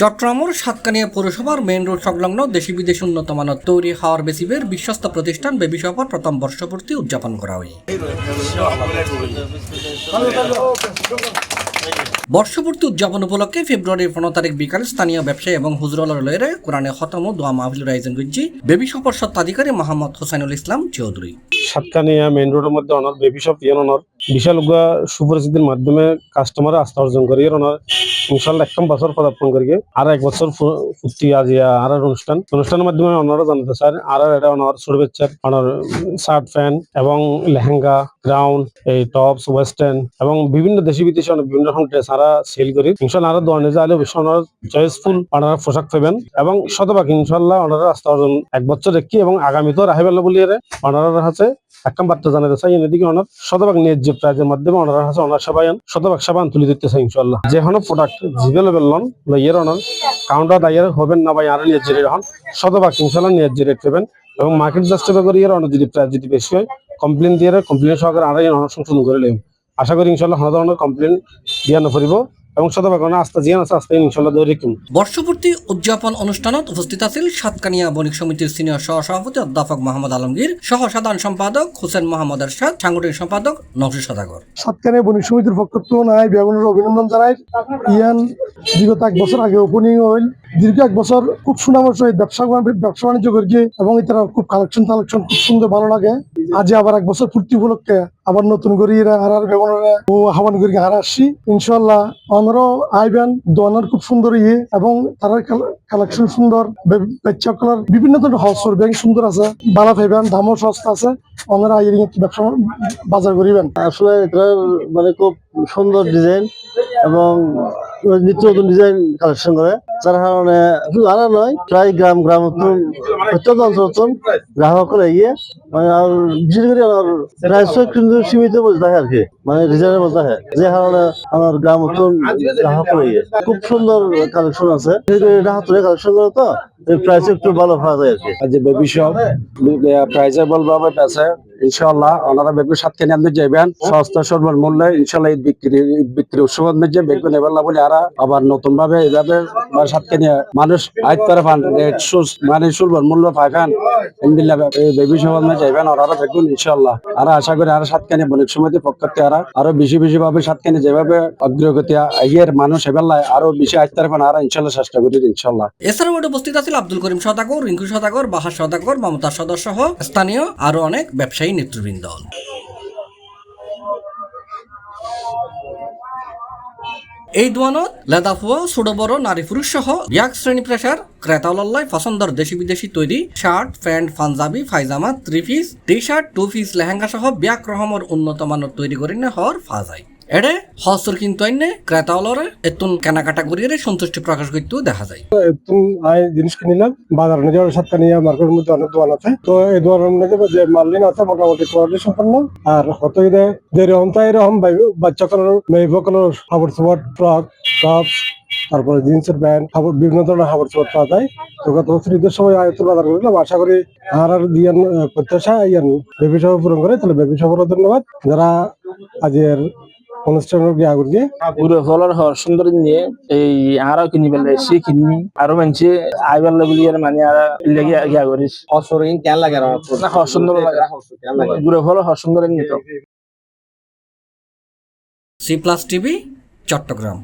চট্টগ্রামের সাতকানিয়া পৌরসভার main road সংলগ্ন দেশি বিদেশি উন্নত মানের তৈরি হাওয়ার বেসিবের বিশ্বস্ত প্রতিষ্ঠান বেবি শপের প্রথম বর্ষপূর্তি উদযাপন করা হয়। বর্ষপূর্তি উদযাপন উপলক্ষে ফেব্রুয়ারির 15 তারিখ বিকালে স্থানীয় ব্যবসায়ী এবং হুজুরালয়ের কোরআনে খতম ও দোয়া মাহফিলের আয়োজন করছি বেবি শপের স্বত্বাধিকারী মোহাম্মদ হোসাইনুল ইসলাম চৌধুরী। সাতকানিয়া মেইন রোডের মধ্যে অনার বেবি শপ অনার বিশাল সুপরিচিতির মাধ্যমে কাস্টমার আস্থা অর্জন করি অনার ইনশাল্লাহ একদম বছর পদার্পণ করি আর এক বছর ফুর্তি আজিয়া আর অনুষ্ঠানের মাধ্যমে ওনারা জানাতে চান আর এটা ওনার ছোট বাচ্চার ওনার শার্ট প্যান্ট এবং লেহেঙ্গা গ্রাউন্ড এই টপস ওয়েস্টার্ন এবং বিভিন্ন দেশি বিদেশি অনেক বিভিন্ন রকম ড্রেস আরা সেল করি ইনশাল্লাহ আরো দোয়ানে যাইলে অবশ্যই ওনার চয়েসফুল ওনারা পোশাক পাবেন এবং শতভাগ ইনশাল্লাহ ওনারা আস্থা অর্জন এক বছর রেখি এবং আগামীতেও রাহে বেলা বলিয়ে ওনারা আছে একদম বার্তা জানাতে চাই এদিকে ওনার শতভাগ ন্যায্য প্রাইজের মাধ্যমে ওনারা আছে ওনার সবাই শতভাগ সেবা তুলে দিতে চাই ইনশাল্লাহ যে কোনো প্রোডাক্ট জিভেলেবেল লন লইয়ের ওনার কাউন্টার দাইয়ের হবেন না ভাই আরো ন্যায্য রেট হন শতভাগ ইনশাল্লাহ ন্যায্য রেট পাবেন এবং মার্কেট জাস্টিফাই করি এর ওনার যদি প্রাইস যদি বেশি হয় কমপ্লেন দিয়ে কমপ্লেন সহকারে আরো ওনার সংশোধন করে নেব আশা করি ইনশাল্লাহ কোনো ধরনের কমপ্লেন দিয়ে না পড়িব এবং শতভাগ আস্থা জিয়ান আছে আস্থা ইনশাল্লাহ দৌড়ে কিন। বর্ষপূর্তি উদযাপন অনুষ্ঠানত উপস্থিত আছেন সাতকানিয়া বণিক সমিতির সিনিয়র সহসভাপতি অধ্যাপক মোহাম্মদ আলমগীর, সহ সাধারণ সম্পাদক হোসেন মোহাম্মদ এরশাদ, সাংগঠনিক সম্পাদক নওশী সওদাগর। সাতকানিয়া বণিক সমিতির পক্ষ থেকে বেগুনের অভিনন্দন জানাই। ইয়ান বিগত এক বছর আগে ওপেনিং হইল, দীর্ঘ এক বছর খুব সুনামের সহিত ব্যবসা বাণিজ্য করি এবং এটার খুব কালেকশন খুব সুন্দর ভালো লাগে। আজ আবার এক বছর পূর্তি উপলক্ষে আবার নতুন করে আর বেগুনের আহ্বান করি হারা আসছি ইনশাল্লাহ অনরও আইবেন দোয়ানোর খুব সুন্দর এবং তার কালেকশন সুন্দর বাচ্চা কালার বিভিন্ন ধরনের হস্ত ব্যাংক সুন্দর আছে ভালো পাইবেন দামও সস্তা আছে ওনারা ব্যবসা বাজার করিবেন। আসলে এটা মানে খুব সুন্দর ডিজাইন এবং নিত্য নতুন ডিজাইন কালেকশন করে যার কারণে শুধু আনা নয় প্রায় গ্রাম প্রত্যন্ত অঞ্চল গ্রাহকরা মানে আর বিশেষ করে আমার প্রাইস কিন্তু সীমিত বলতে হয় আর কি মানে রিজনেবল বলতে হয় যে কারণে আমার গ্রাম গ্রাহকরা খুব সুন্দর কালেকশন আছে গ্রাহকরা কালেকশন করে তো প্রাইস একটু ভালো পাওয়া যায় আর কি। যে বেবি শপ প্রাইজেবল ভাবে আছে ইনশাআল্লাহ ওনারা বেবি সাতকানিয়া আপনি যাবেন সস্তা সর্বর মূল্যে ইনশাআল্লাহ ঈদ বিক্রি উৎসব যে বেগুন এবার না বলে আবার নতুন ভাবে এইভাবে সাতকানিয়া মানুষ আইত পারে ফান মানে সর্বর মূল্য পাইবেন ইনশাআল্লাহ বেবি শপ আপনি যাবেন ওনারা বেগুন ইনশাআল্লাহ আর আশা করি আর সাতকানিয়া বণিক সমিতির পক্ষ থেকে আরো বেশি ভাবে সাতকানিয়া যেভাবে অগ্রগতি এর মানুষ এবেলায় আরো বেশি আইত পারে আর ইনশাআল্লাহ চেষ্টা করি ইনশাআল্লাহ। এছাড়াও উপস্থিত আছেন আব্দুল করিম সওদাগর, রিঙ্কু সওদাগর, বাহার সওদাগর, মমতা সদর সহ স্থানীয় আরো অনেক ব্যবসায়ী নেতৃবৃন্দ। এই দোয়ানত লেদাফুয়া ছোট বড় নারী পুরুষ সহ ব্যাগ শ্রেণী পেশার ক্রেতাওয়াল্লায় পছন্দের দেশি বিদেশি তৈরি শার্ট প্যান্ট পাঞ্জাবি পায়জামা 3 piece T shirt 2 piece lehenga সহ ব্যাগ রকমের উন্নত মানের তৈরি করে হওয়ার ফা যায় এডে হস্তর কিন্তু আইনে ক্রেতাওয়ালরে এতুন কেনাকাটা করিয়ে সন্তুষ্টি প্রকাশ করতেও দেখা যায়। জিনিস কিনিলাম বাজার নিজের সাতকানিয়া মার্কেটের মধ্যে অনেক দোকান আছে তো এই দোকানের মধ্যে যে মালিন আছে মোটামুটি কোয়ালিটি সম্পন্ন আর হত যেরকম তাই এরকম বাচ্চা কালার মেয়ে কালার হাবড় সুপার ফ্রক টপস তারপরে জিন্সের প্যান্ট বিভিন্ন ধরনের হাবড় সুপার পাওয়া যায় তো গত বছর ঈদের সময় আয়ত্ত বাজার করলাম আশা করি আর দিয়ান প্রত্যাশা ইয়ান বেবি শপ পূরণ করে তাহলে বেবি শপেরও ধন্যবাদ যারা আজের অনুষ্ঠানের গিয়ে আগুন দিয়ে পুরো ফলর সুন্দর নিয়ে এই আরো কিনি পেলে সে কিনি আরো মানছি আইবার লেভেল ইয়ার মানে আর লেগে গিয়া করিস অসরিন কেন লাগে না সুন্দর লাগে পুরো ফল সুন্দর নিয়ে তো। C+ TV Chittagong.